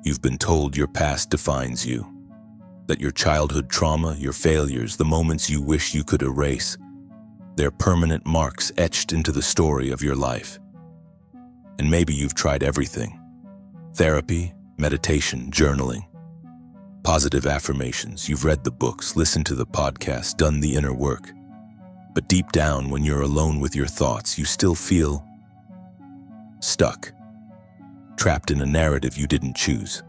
You've been told your past defines you, that your childhood trauma, your failures, the moments you wish you could erase, they're permanent marks etched into the story of your life. And maybe you've tried everything: therapy, meditation, journaling, positive affirmations. You've read the books, listened to the podcasts, done the inner work. But deep down, when you're alone with your thoughts, you still feel stuck, trapped in a narrative you didn't choose,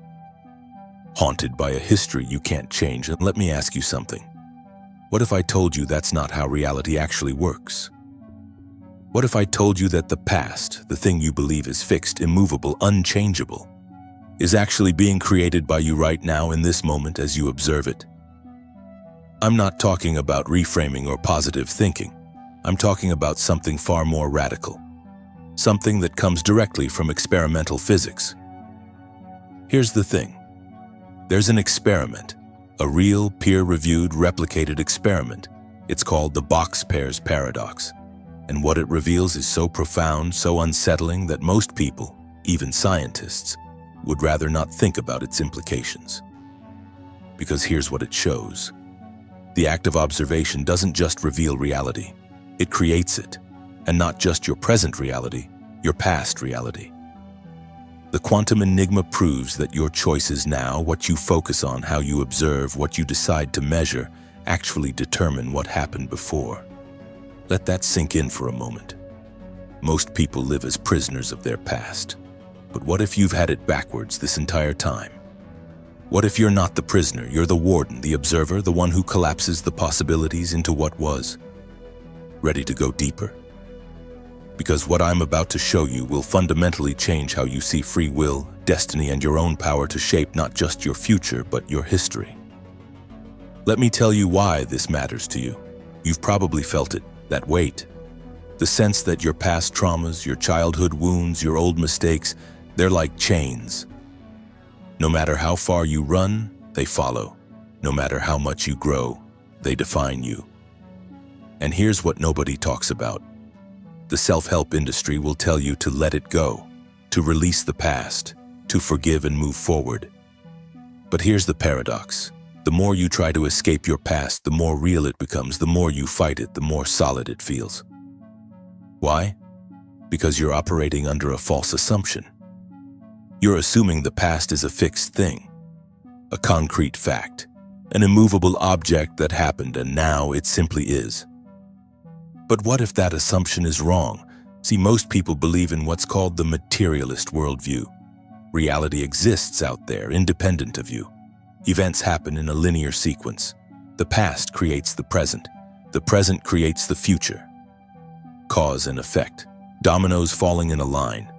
haunted by a history you can't change. And let me ask you something. What if I told you that's not how reality actually works? What if I told you that the past, the thing you believe is fixed, immovable, unchangeable, is actually being created by you right now in this moment as you observe it? I'm not talking about reframing or positive thinking. I'm talking about something far more radical, something that comes directly from experimental physics. Here's the thing. There's an experiment, a real, peer-reviewed, replicated experiment. It's called the box pairs paradox. And what it reveals is so profound, so unsettling that most people, even scientists, would rather not think about its implications. Because here's what it shows. The act of observation doesn't just reveal reality, it creates it. And not just your present reality, your past reality. The quantum enigma proves that your choices now, what you focus on, how you observe, what you decide to measure, actually determine what happened before. Let that sink in for a moment. Most people live as prisoners of their past. But what if you've had it backwards this entire time? What if you're not the prisoner, you're the warden, the observer, the one who collapses the possibilities into what was? Ready to go deeper? Because what I'm about to show you will fundamentally change how you see free will, destiny, and your own power to shape not just your future, but your history. Let me tell you why this matters to you. You've probably felt it, that weight. The sense that your past traumas, your childhood wounds, your old mistakes, they're like chains. No matter how far you run, they follow. No matter how much you grow, they define you. And here's what nobody talks about. The self-help industry will tell you to let it go, to release the past, to forgive and move forward. But here's the paradox. The more you try to escape your past, the more real it becomes. The more you fight it, the more solid it feels. Why? Because you're operating under a false assumption. You're assuming the past is a fixed thing, a concrete fact, an immovable object that happened and now it simply is. But what if that assumption is wrong? See, most people believe in what's called the materialist worldview. Reality exists out there, independent of you. Events happen in a linear sequence. The past creates the present creates the future. Cause and effect, dominoes falling in a line.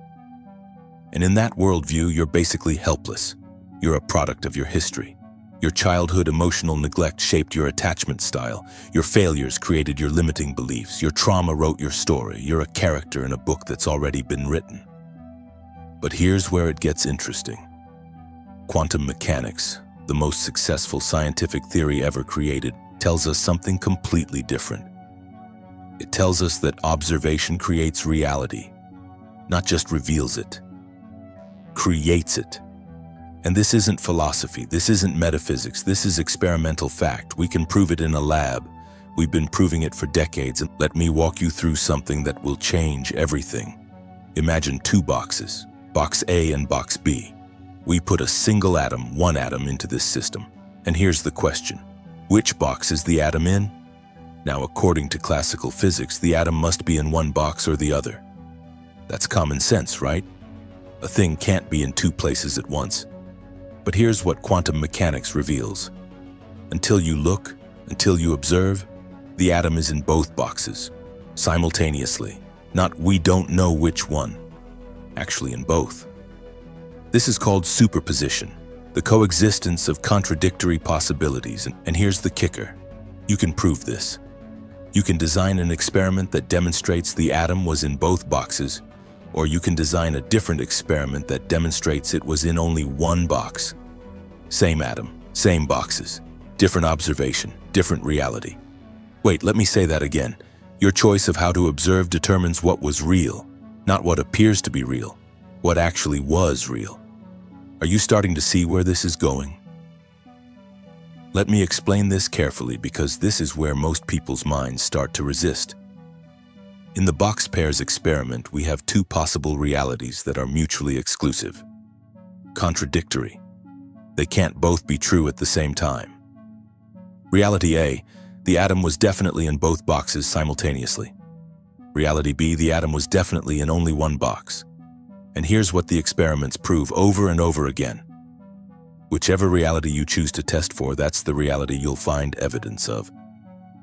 And in that worldview, you're basically helpless. You're a product of your history. Your childhood emotional neglect shaped your attachment style. Your failures created your limiting beliefs. Your trauma wrote your story. You're a character in a book that's already been written. But here's where it gets interesting. Quantum mechanics, the most successful scientific theory ever created, tells us something completely different. It tells us that observation creates reality, not just reveals it, creates it. And this isn't philosophy, this isn't metaphysics, this is experimental fact. We can prove it in a lab. We've been proving it for decades, and let me walk you through something that will change everything. Imagine two boxes, box A and box B. We put a single atom, one atom, into this system. And here's the question. Which box is the atom in? Now, according to classical physics, the atom must be in one box or the other. That's common sense, right? A thing can't be in two places at once. But here's what quantum mechanics reveals. Until you look, until you observe, the atom is in both boxes, simultaneously. Not we don't know which one, actually in both. This is called superposition, the coexistence of contradictory possibilities. And here's the kicker. You can prove this. You can design an experiment that demonstrates the atom was in both boxes, or you can design a different experiment that demonstrates it was in only one box. Same atom, same boxes, different observation, different reality. Wait, let me say that again. Your choice of how to observe determines what was real, not what appears to be real, what actually was real. Are you starting to see where this is going? Let me explain this carefully because this is where most people's minds start to resist. In the box pairs experiment, we have two possible realities that are mutually exclusive, contradictory. They can't both be true at the same time. Reality A, the atom was definitely in both boxes simultaneously. Reality B, the atom was definitely in only one box. And here's what the experiments prove over and over again. Whichever reality you choose to test for, that's the reality you'll find evidence of.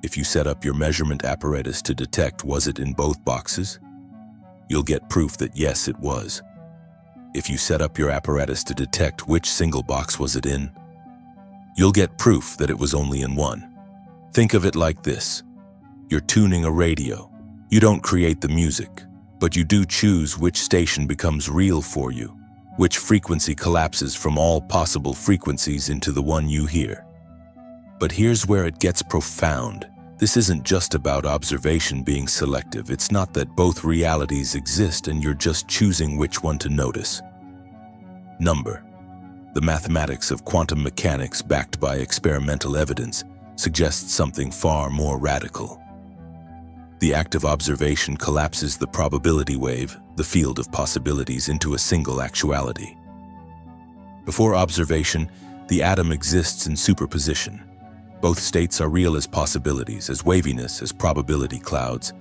If you set up your measurement apparatus to detect was it in both boxes, you'll get proof that yes, it was. If you set up your apparatus to detect which single box was it in, you'll get proof that it was only in one. Think of it like this. You're tuning a radio. You don't create the music, but you do choose which station becomes real for you, which frequency collapses from all possible frequencies into the one you hear. But here's where it gets profound. This isn't just about observation being selective. It's not that both realities exist and you're just choosing which one to notice. Number. The mathematics of quantum mechanics backed by experimental evidence suggests something far more radical. The act of observation collapses the probability wave, the field of possibilities, into a single actuality. Before observation, the atom exists in superposition. Both states are real as possibilities, as waviness, as probability clouds.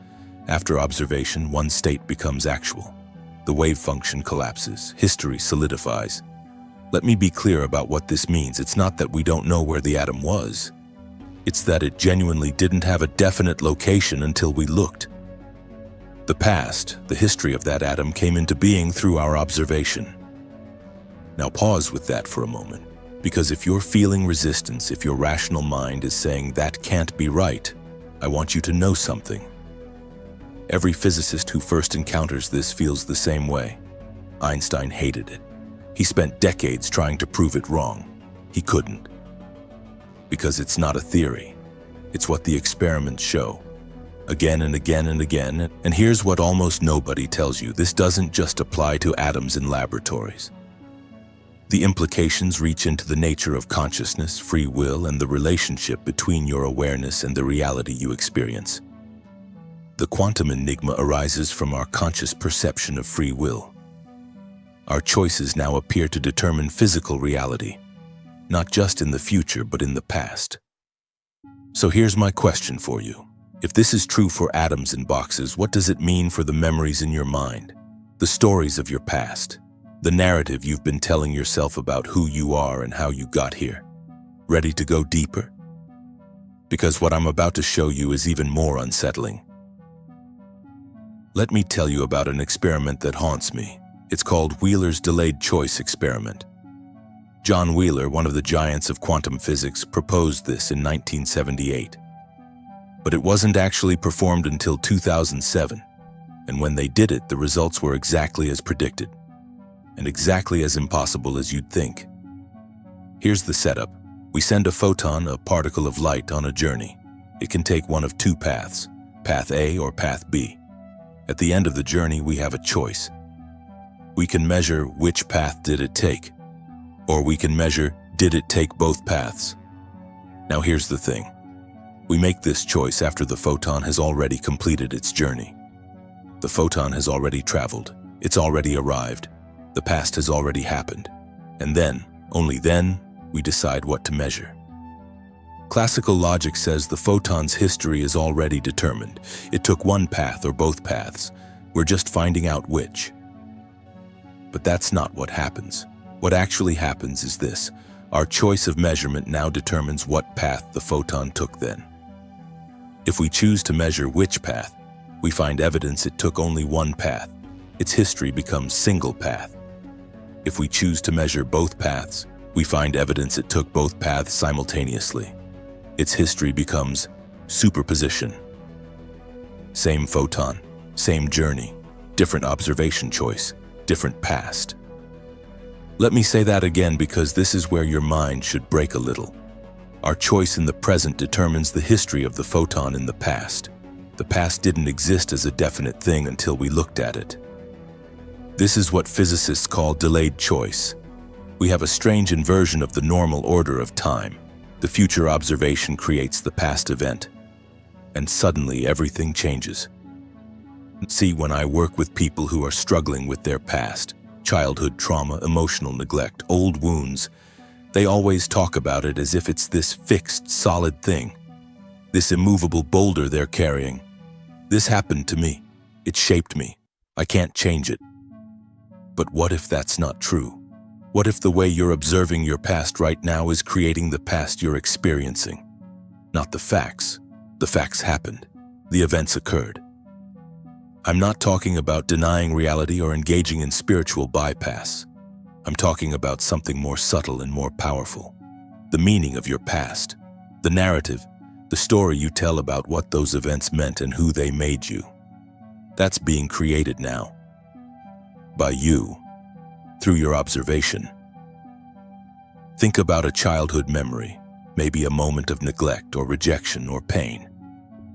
After observation, one state becomes actual. The wave function collapses, history solidifies. Let me be clear about what this means. It's not that we don't know where the atom was. It's that it genuinely didn't have a definite location until we looked. The past, the history of that atom, came into being through our observation. Now pause with that for a moment, because if you're feeling resistance, if your rational mind is saying that can't be right, I want you to know something. Every physicist who first encounters this feels the same way. Einstein hated it. He spent decades trying to prove it wrong. He couldn't. Because it's not a theory. It's what the experiments show. Again and again and again. And here's what almost nobody tells you. This doesn't just apply to atoms in laboratories. The implications reach into the nature of consciousness, free will, and the relationship between your awareness and the reality you experience. The quantum enigma arises from our conscious perception of free will. Our choices now appear to determine physical reality, not just in the future, but in the past. So here's my question for you. If this is true for atoms in boxes, what does it mean for the memories in your mind, the stories of your past, the narrative you've been telling yourself about who you are and how you got here? Ready to go deeper? Because what I'm about to show you is even more unsettling. Let me tell you about an experiment that haunts me. It's called Wheeler's delayed choice experiment. John Wheeler, one of the giants of quantum physics, proposed this in 1978. But it wasn't actually performed until 2007, and when they did it, the results were exactly as predicted, and exactly as impossible as you'd think. Here's the setup. We send a photon, a particle of light, on a journey. It can take one of two paths, path A or path B. At the end of the journey, we have a choice. We can measure which path did it take, or we can measure, did it take both paths? Now here's the thing. We make this choice after the photon has already completed its journey. The photon has already traveled. It's already arrived. The past has already happened. And then, only then, we decide what to measure. Classical logic says the photon's history is already determined. It took one path or both paths. We're just finding out which. But that's not what happens. What actually happens is this. Our choice of measurement now determines what path the photon took then. If we choose to measure which path, we find evidence it took only one path. Its history becomes single path. If we choose to measure both paths, we find evidence it took both paths simultaneously. Its history becomes superposition. Same photon, same journey, different observation choice, different past. Let me say that again because this is where your mind should break a little. Our choice in the present determines the history of the photon in the past. The past didn't exist as a definite thing until we looked at it. This is what physicists call delayed choice. We have a strange inversion of the normal order of time. The future observation creates the past event, and suddenly everything changes. See, when I work with people who are struggling with their past, childhood trauma, emotional neglect, old wounds, they always talk about it as if it's this fixed, solid thing, this immovable boulder they're carrying. This happened to me. It shaped me. I can't change it. But what if that's not true? What if the way you're observing your past right now is creating the past you're experiencing? Not the facts. The facts happened. The events occurred. I'm not talking about denying reality or engaging in spiritual bypass. I'm talking about something more subtle and more powerful. The meaning of your past. The narrative. The story you tell about what those events meant and who they made you. That's being created now. By you. Through your observation. Think about a childhood memory, maybe a moment of neglect or rejection or pain.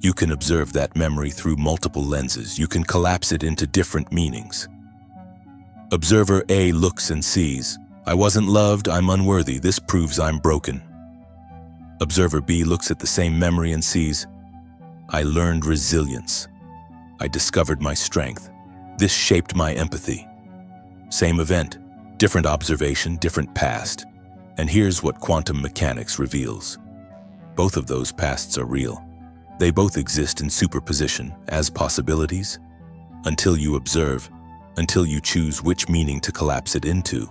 You can observe that memory through multiple lenses. You can collapse it into different meanings. Observer A looks and sees, I wasn't loved, I'm unworthy, this proves I'm broken. Observer B looks at the same memory and sees, I learned resilience. I discovered my strength. This shaped my empathy. Same event, different observation, different past. And here's what quantum mechanics reveals. Both of those pasts are real. They both exist in superposition as possibilities until you observe, until you choose which meaning to collapse it into.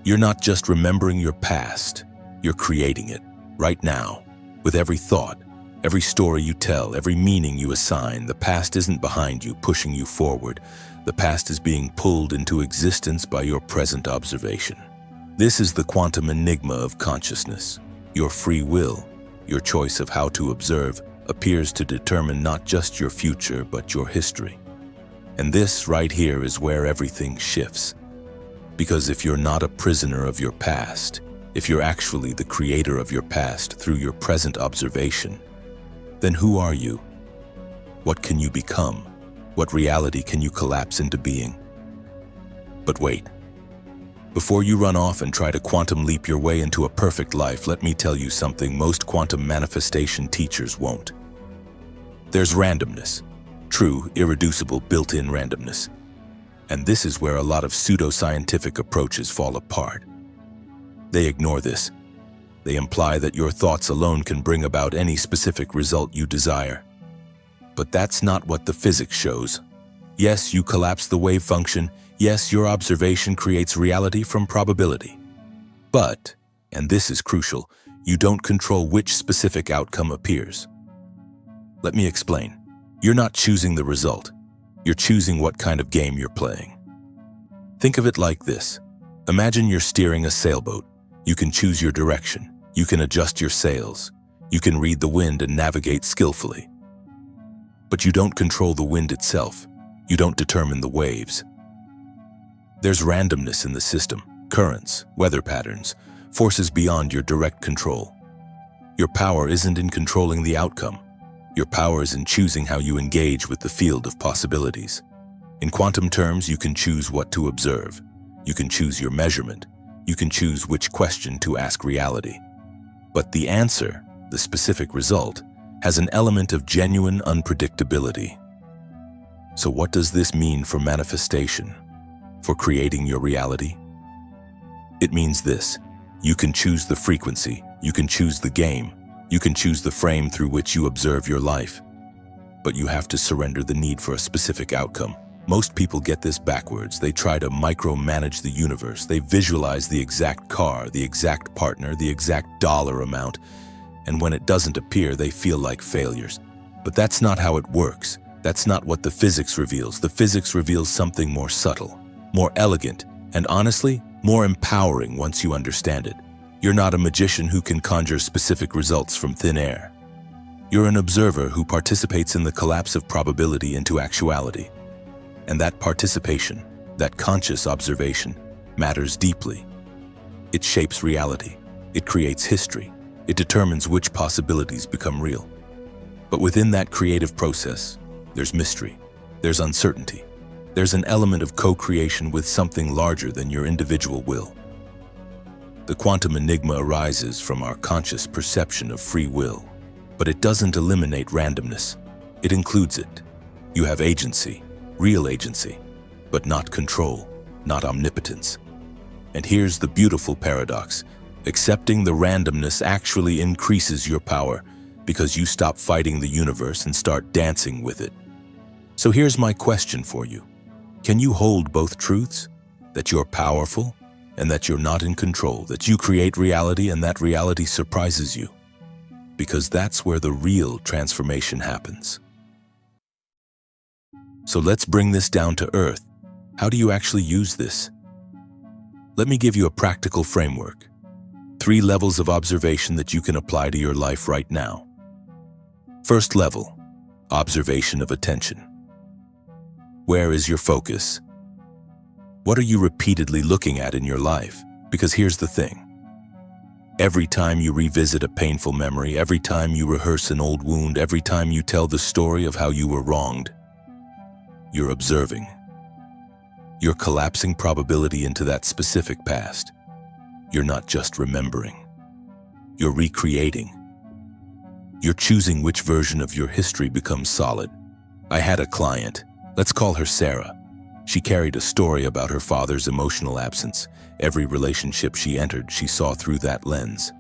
You're not just remembering your past, you're creating it right now. With every thought, every story you tell, every meaning you assign, the past isn't behind you, pushing you forward. The past is being pulled into existence by your present observation. This is the quantum enigma of consciousness. Your free will, your choice of how to observe, appears to determine not just your future, but your history. And this right here is where everything shifts. Because if you're not a prisoner of your past, if you're actually the creator of your past through your present observation, then who are you? What can you become? What reality can you collapse into being? But wait. Before you run off and try to quantum leap your way into a perfect life, let me tell you something most quantum manifestation teachers won't. There's randomness. True, irreducible, built-in randomness. And this is where a lot of pseudoscientific approaches fall apart. They ignore this. They imply that your thoughts alone can bring about any specific result you desire. But that's not what the physics shows. Yes, you collapse the wave function. Yes, your observation creates reality from probability. But, and this is crucial, you don't control which specific outcome appears. Let me explain. You're not choosing the result. You're choosing what kind of game you're playing. Think of it like this. Imagine you're steering a sailboat. You can choose your direction. You can adjust your sails. You can read the wind and navigate skillfully. But you don't control the wind itself. You don't determine the waves. There's randomness in the system, currents, weather patterns, forces beyond your direct control. Your power isn't in controlling the outcome. Your power is in choosing how you engage with the field of possibilities. In quantum terms, you can choose what to observe. You can choose your measurement. You can choose which question to ask reality. But the answer, the specific result, has an element of genuine unpredictability. So what does this mean for manifestation? For creating your reality? It means this. You can choose the frequency. You can choose the game. You can choose the frame through which you observe your life. But you have to surrender the need for a specific outcome. Most people get this backwards. They try to micromanage the universe. They visualize the exact car, the exact partner, the exact dollar amount. And when it doesn't appear, they feel like failures. But that's not how it works. That's not what the physics reveals. The physics reveals something more subtle, more elegant, and honestly, more empowering once you understand it. You're not a magician who can conjure specific results from thin air. You're an observer who participates in the collapse of probability into actuality. And that participation, that conscious observation, matters deeply. It shapes reality. It creates history. It determines which possibilities become real. But within that creative process, there's mystery. There's uncertainty. There's an element of co-creation with something larger than your individual will. The quantum enigma arises from our conscious perception of free will, but it doesn't eliminate randomness. It includes it. You have agency, real agency, but not control, not omnipotence. And here's the beautiful paradox. Accepting the randomness actually increases your power because you stop fighting the universe and start dancing with it. So here's my question for you. Can you hold both truths? That you're powerful and that you're not in control, that you create reality and that reality surprises you? Because that's where the real transformation happens. So let's bring this down to earth. How do you actually use this? Let me give you a practical framework. 3 levels of observation that you can apply to your life right now. First level, observation of attention. Where is your focus? What are you repeatedly looking at in your life? Because here's the thing. Every time you revisit a painful memory, every time you rehearse an old wound, every time you tell the story of how you were wronged, you're observing. You're collapsing probability into that specific past. You're not just remembering. You're recreating. You're choosing which version of your history becomes solid. I had a client. Let's call her Sarah. She carried a story about her father's emotional absence. Every relationship she entered, she saw through that lens.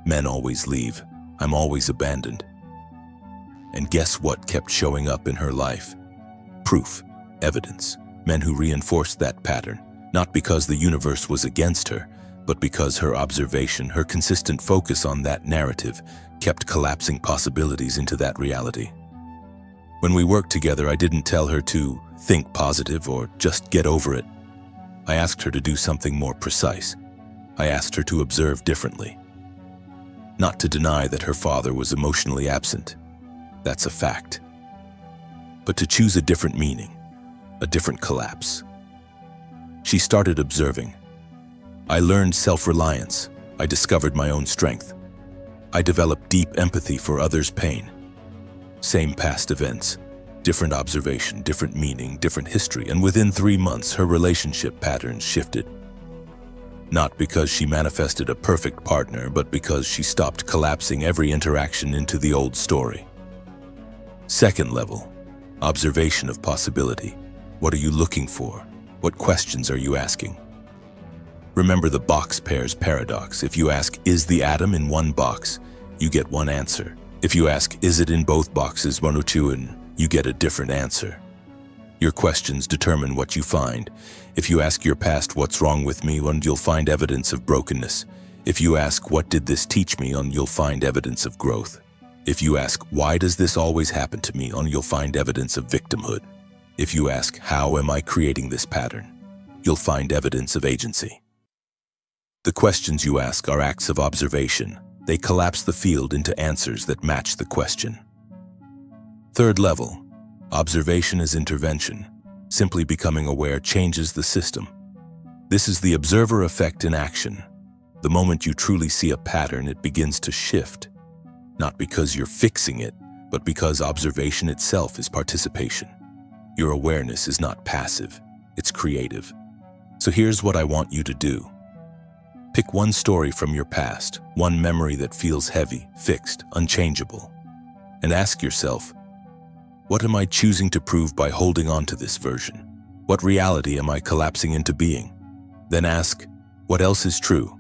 Men always leave. I'm always abandoned. And guess what kept showing up in her life? Proof, evidence, men who reinforced that pattern, not because the universe was against her, but because her observation, her consistent focus on that narrative, kept collapsing possibilities into that reality. When we worked together, I didn't tell her to think positive or just get over it. I asked her to do something more precise. I asked her to observe differently. Not to deny that her father was emotionally absent. That's a fact. But to choose a different meaning, a different collapse. She started observing. I learned self-reliance. I discovered my own strength. I developed deep empathy for others' pain. Same past events, different observation, different meaning, different history, and within 3 months, her relationship patterns shifted. Not because she manifested a perfect partner, but because she stopped collapsing every interaction into the old story. Second level, observation of possibility. What are you looking for? What questions are you asking? Remember the box pairs paradox. If you ask, is the atom in one box, you get one answer. If you ask, is it in both boxes, one or two, and you get a different answer. Your questions determine what you find. If you ask your past, what's wrong with me, you'll find evidence of brokenness. If you ask, what did this teach me, you'll find evidence of growth. If you ask, why does this always happen to me, you'll find evidence of victimhood. If you ask, how am I creating this pattern, you'll find evidence of agency. The questions you ask are acts of observation. They collapse the field into answers that match the question. Third level, observation is intervention. Simply becoming aware changes the system. This is the observer effect in action. The moment you truly see a pattern, it begins to shift. Not because you're fixing it, but because observation itself is participation. Your awareness is not passive, it's creative. So here's what I want you to do. Pick one story from your past, one memory that feels heavy, fixed, unchangeable, and ask yourself, what am I choosing to prove by holding on to this version? What reality am I collapsing into being? Then ask, what else is true?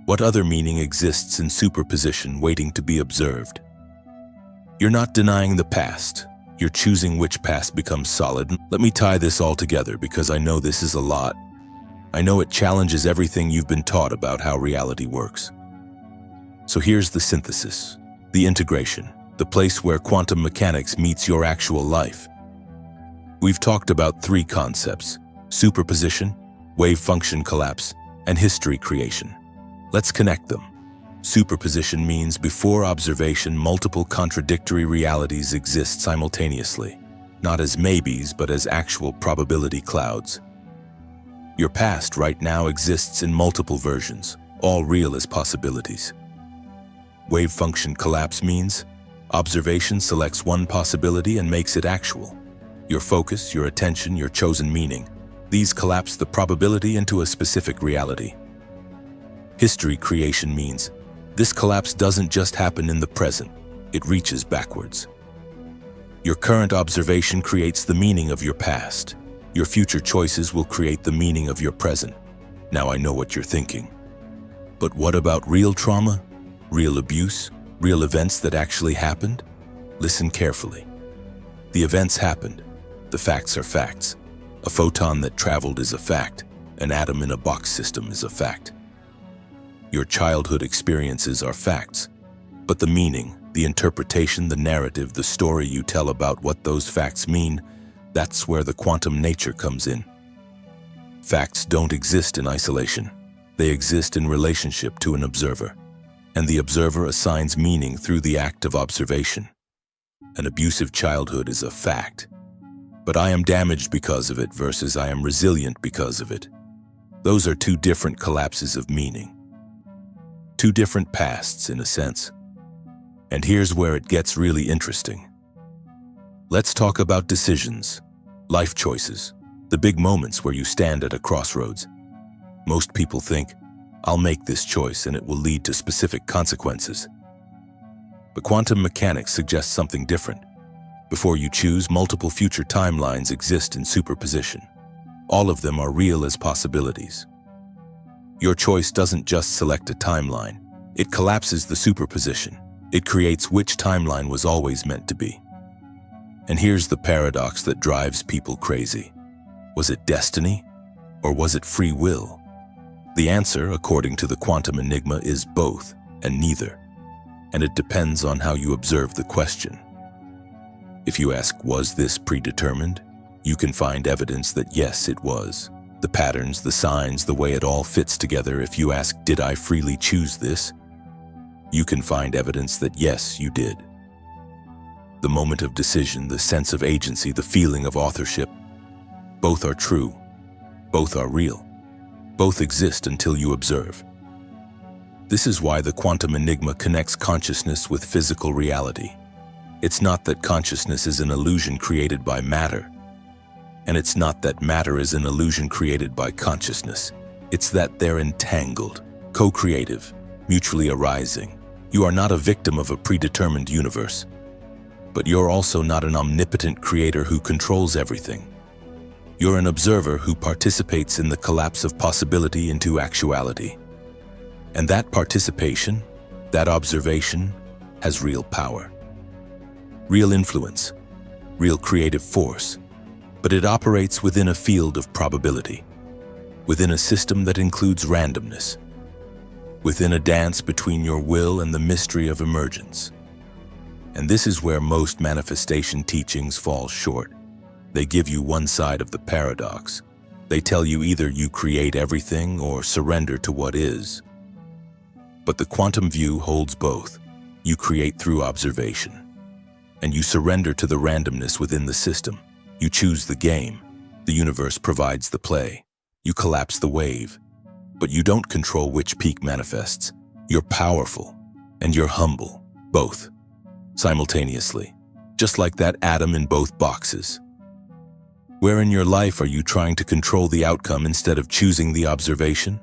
What other meaning exists in superposition waiting to be observed? You're not denying the past. You're choosing which past becomes solid. Let me tie this all together because I know this is a lot. I know it challenges everything you've been taught about how reality works. So here's the synthesis, the integration, the place where quantum mechanics meets your actual life. We've talked about 3 concepts: superposition, wavefunction collapse, and history creation. Let's connect them. Superposition means before observation, multiple contradictory realities exist simultaneously, not as maybes, but as actual probability clouds. Your past right now exists in multiple versions, all real as possibilities. Wavefunction collapse means observation selects one possibility and makes it actual. Your focus, your attention, your chosen meaning. These collapse the probability into a specific reality. History creation means this collapse doesn't just happen in the present, it reaches backwards. Your current observation creates the meaning of your past. Your future choices will create the meaning of your present. Now I know what you're thinking. But what about real trauma? Real abuse? Real events that actually happened? Listen carefully. The events happened. The facts are facts. A photon that traveled is a fact. An atom in a box system is a fact. Your childhood experiences are facts. But the meaning, the interpretation, the narrative, the story you tell about what those facts mean, that's where the quantum nature comes in. Facts don't exist in isolation. They exist in relationship to an observer. And the observer assigns meaning through the act of observation. An abusive childhood is a fact. But I am damaged because of it versus I am resilient because of it. Those are two different collapses of meaning. Two different pasts, in a sense. And here's where it gets really interesting. Let's talk about decisions, life choices, the big moments where you stand at a crossroads. Most people think, I'll make this choice and it will lead to specific consequences. But quantum mechanics suggests something different. Before you choose, multiple future timelines exist in superposition. All of them are real as possibilities. Your choice doesn't just select a timeline. It collapses the superposition. It creates which timeline was always meant to be. And here's the paradox that drives people crazy. Was it destiny? Or was it free will? The answer, according to the quantum enigma, is both and neither. And it depends on how you observe the question. If you ask, was this predetermined? You can find evidence that yes, it was. The patterns, the signs, the way it all fits together. If you ask, did I freely choose this? You can find evidence that yes, you did. The moment of decision, the sense of agency, the feeling of authorship, both are true. Both are real. Both exist until you observe. This is why the quantum enigma connects consciousness with physical reality. It's not that consciousness is an illusion created by matter. And it's not that matter is an illusion created by consciousness. It's that they're entangled, co-creative, mutually arising. You are not a victim of a predetermined universe. But you're also not an omnipotent creator who controls everything. You're an observer who participates in the collapse of possibility into actuality. And that participation, that observation, has real power. Real influence, real creative force. But it operates within a field of probability, within a system that includes randomness, within a dance between your will and the mystery of emergence. And this is where most manifestation teachings fall short. They give you one side of the paradox. They tell you either you create everything or surrender to what is. But the quantum view holds both. You create through observation, and you surrender to the randomness within the system. You choose the game. The universe provides the play. You collapse the wave. But you don't control which peak manifests. You're powerful and you're humble, both, simultaneously, just like that atom in both boxes. Where in your life are you trying to control the outcome instead of choosing the observation?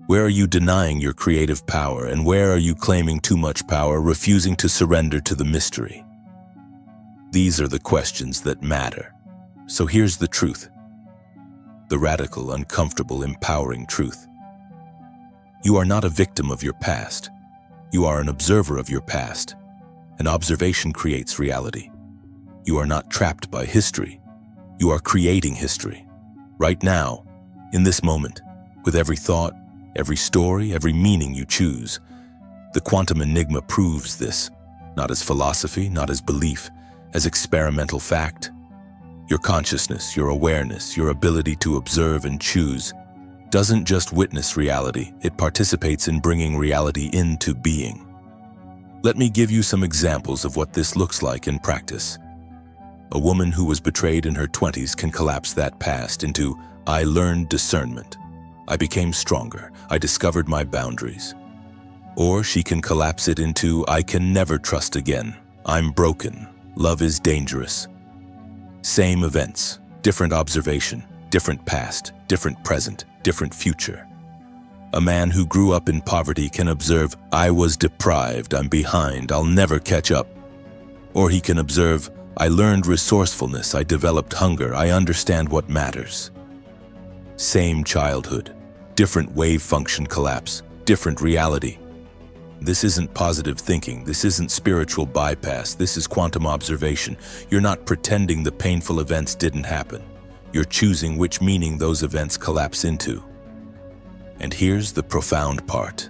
Where are you denying your creative power, and where are you claiming too much power, refusing to surrender to the mystery? These are the questions that matter. So here's the truth. The radical, uncomfortable, empowering truth. You are not a victim of your past. You are an observer of your past. An observation creates reality. You are not trapped by history. You are creating history. Right now, in this moment, with every thought, every story, every meaning you choose. The quantum enigma proves this, not as philosophy, not as belief, as experimental fact. Your consciousness, your awareness, your ability to observe and choose doesn't just witness reality, it participates in bringing reality into being. Let me give you some examples of what this looks like in practice. A woman who was betrayed in her 20s can collapse that past into, I learned discernment. I became stronger. I discovered my boundaries. Or she can collapse it into, I can never trust again. I'm broken. Love is dangerous. Same events, different observation, different past, different present, different future. A man who grew up in poverty can observe, I was deprived, I'm behind, I'll never catch up. Or he can observe, I learned resourcefulness, I developed hunger, I understand what matters. Same childhood, different wave function collapse, different reality. This isn't positive thinking, this isn't spiritual bypass, this is quantum observation. You're not pretending the painful events didn't happen. You're choosing which meaning those events collapse into. And here's the profound part.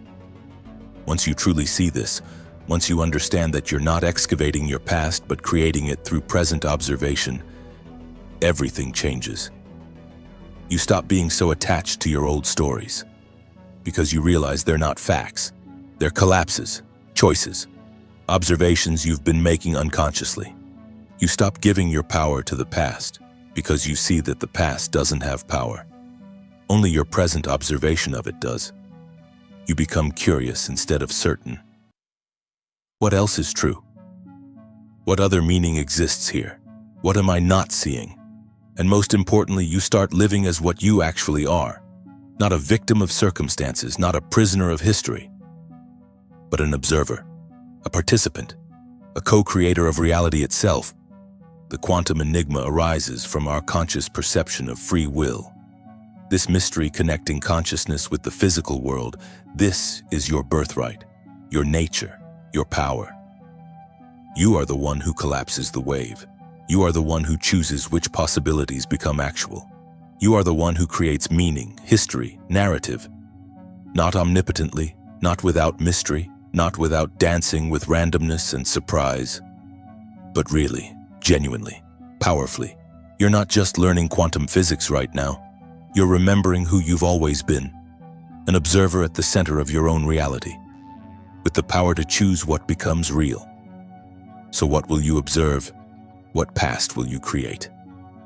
Once you truly see this, once you understand that you're not excavating your past but creating it through present observation, everything changes. You stop being so attached to your old stories because you realize they're not facts. They're collapses, choices, observations you've been making unconsciously. You stop giving your power to the past because you see that the past doesn't have power. Only your present observation of it does. You become curious instead of certain. What else is true? What other meaning exists here? What am I not seeing? And most importantly, you start living as what you actually are. Not a victim of circumstances, not a prisoner of history, but an observer, a participant, a co-creator of reality itself. The quantum enigma arises from our conscious perception of free will. This mystery connecting consciousness with the physical world, this is your birthright, your nature, your power. You are the one who collapses the wave. You are the one who chooses which possibilities become actual. You are the one who creates meaning, history, narrative. Not omnipotently, not without mystery, not without dancing with randomness and surprise, but really, genuinely, powerfully. You're not just learning quantum physics right now. You're remembering who you've always been, an observer at the center of your own reality, with the power to choose what becomes real. So what will you observe? What past will you create?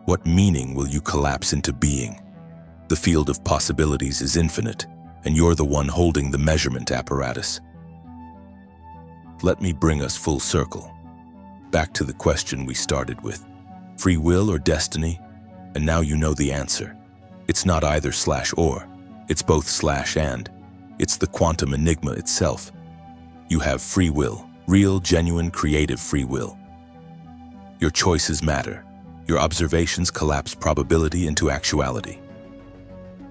What meaning will you collapse into being? The field of possibilities is infinite, and you're the one holding the measurement apparatus. Let me bring us full circle, back to the question we started with. Free will or destiny? And now you know the answer. It's not either/or, it's both/and. It's the quantum enigma itself. You have free will, real, genuine, creative free will. Your choices matter. Your observations collapse probability into actuality.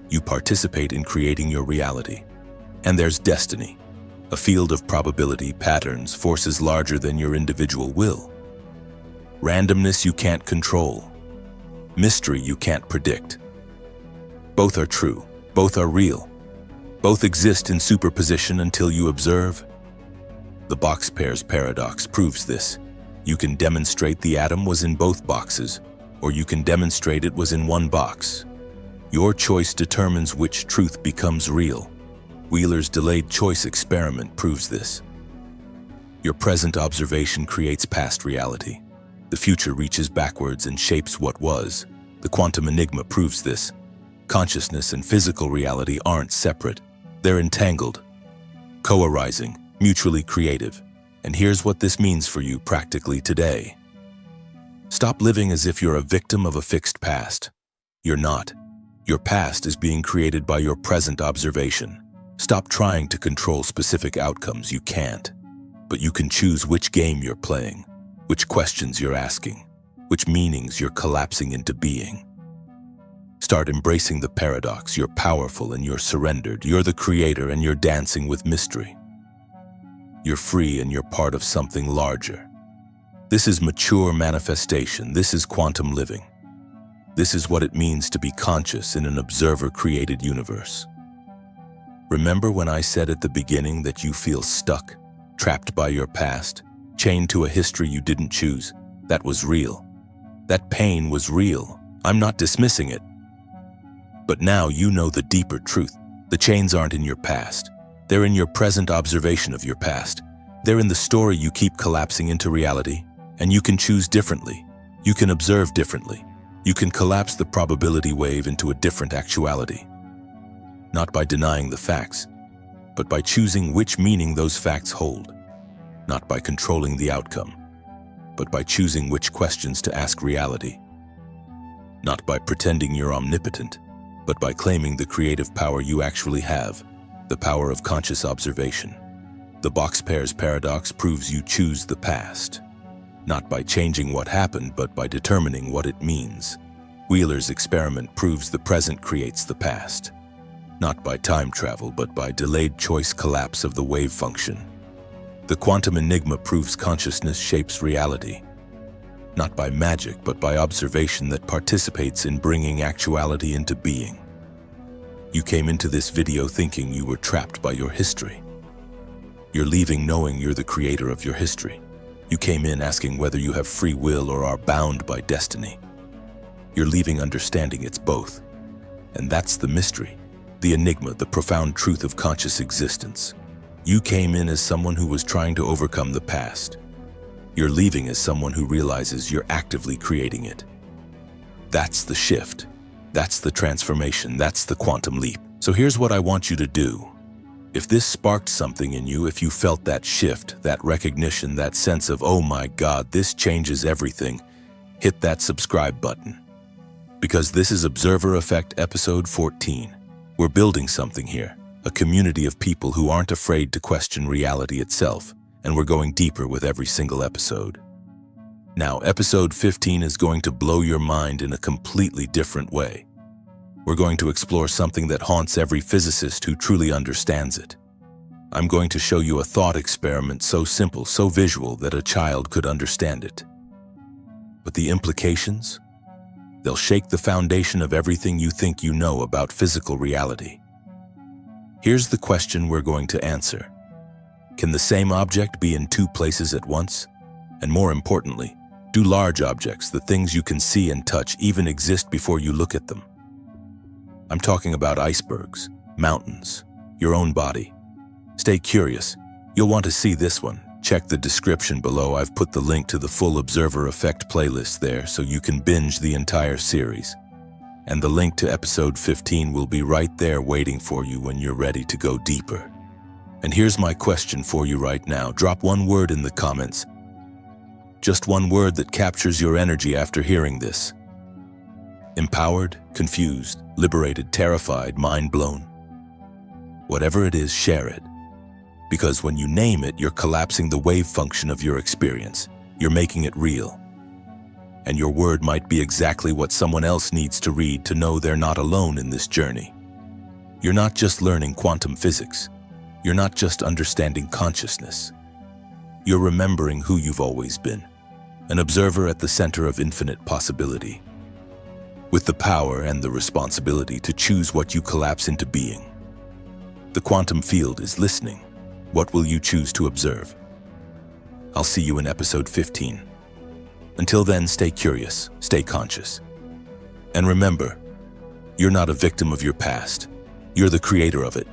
You participate in creating your reality. And there's destiny, a field of probability, patterns, forces larger than your individual will. Randomness you can't control. Mystery you can't predict. Both are true. Both are real. Both exist in superposition until you observe. The box pairs paradox proves this. You can demonstrate the atom was in both boxes, or you can demonstrate it was in one box. Your choice determines which truth becomes real. Wheeler's delayed choice experiment proves this. Your present observation creates past reality. The future reaches backwards and shapes what was. The quantum enigma proves this. Consciousness and physical reality aren't separate. They're entangled, co-arising, mutually creative. And here's what this means for you practically today. Stop living as if you're a victim of a fixed past. You're not. Your past is being created by your present observation. Stop trying to control specific outcomes. You can't. But you can choose which game you're playing, which questions you're asking, which meanings you're collapsing into being. Start embracing the paradox. You're powerful and you're surrendered. You're the creator and you're dancing with mystery. You're free and you're part of something larger. This is mature manifestation. This is quantum living. This is what it means to be conscious in an observer-created universe. Remember when I said at the beginning that you feel stuck, trapped by your past, chained to a history you didn't choose? That was real. That pain was real. I'm not dismissing it. But now you know the deeper truth. The chains aren't in your past. They're in your present observation of your past. They're in the story you keep collapsing into reality. And you can choose differently. You can observe differently. You can collapse the probability wave into a different actuality. Not by denying the facts, but by choosing which meaning those facts hold. Not by controlling the outcome, but by choosing which questions to ask reality. Not by pretending you're omnipotent, but by claiming the creative power you actually have. The power of conscious observation. The box pairs paradox proves you choose the past, not by changing what happened, but by determining what it means. Wheeler's experiment proves the present creates the past, not by time travel, but by delayed choice collapse of the wave function. The quantum enigma proves consciousness shapes reality, not by magic, but by observation that participates in bringing actuality into being. You came into this video thinking you were trapped by your history. You're leaving knowing you're the creator of your history. You came in asking whether you have free will or are bound by destiny. You're leaving understanding it's both. And that's the mystery, the enigma, the profound truth of conscious existence. You came in as someone who was trying to overcome the past. You're leaving as someone who realizes you're actively creating it. That's the shift. That's the transformation. That's the quantum leap. So here's what I want you to do. If this sparked something in you, if you felt that shift, that recognition, that sense of, oh my God, this changes everything, hit that subscribe button. Because this is Observer Effect episode 14. We're building something here, a community of people who aren't afraid to question reality itself, and we're going deeper with every single episode. Now, episode 15 is going to blow your mind in a completely different way. We're going to explore something that haunts every physicist who truly understands it. I'm going to show you a thought experiment so simple, so visual that a child could understand it. But the implications? They'll shake the foundation of everything you think you know about physical reality. Here's the question we're going to answer. Can the same object be in two places at once? And more importantly, do large objects, the things you can see and touch, even exist before you look at them? I'm talking about icebergs, mountains, your own body. Stay curious. You'll want to see this one. Check the description below. I've put the link to the full Observer Effect playlist there so you can binge the entire series. And the link to episode 15 will be right there waiting for you when you're ready to go deeper. And here's my question for you right now. Drop one word in the comments. Just one word that captures your energy after hearing this. Empowered, confused, liberated, terrified, mind blown. Whatever it is, share it. Because when you name it, you're collapsing the wave function of your experience. You're making it real. And your word might be exactly what someone else needs to read to know they're not alone in this journey. You're not just learning quantum physics. You're not just understanding consciousness. You're remembering who you've always been. An observer at the center of infinite possibility, with the power and the responsibility to choose what you collapse into being. The quantum field is listening. What will you choose to observe? I'll see you in episode 15. Until then, stay curious, stay conscious. And remember, you're not a victim of your past. You're the creator of it.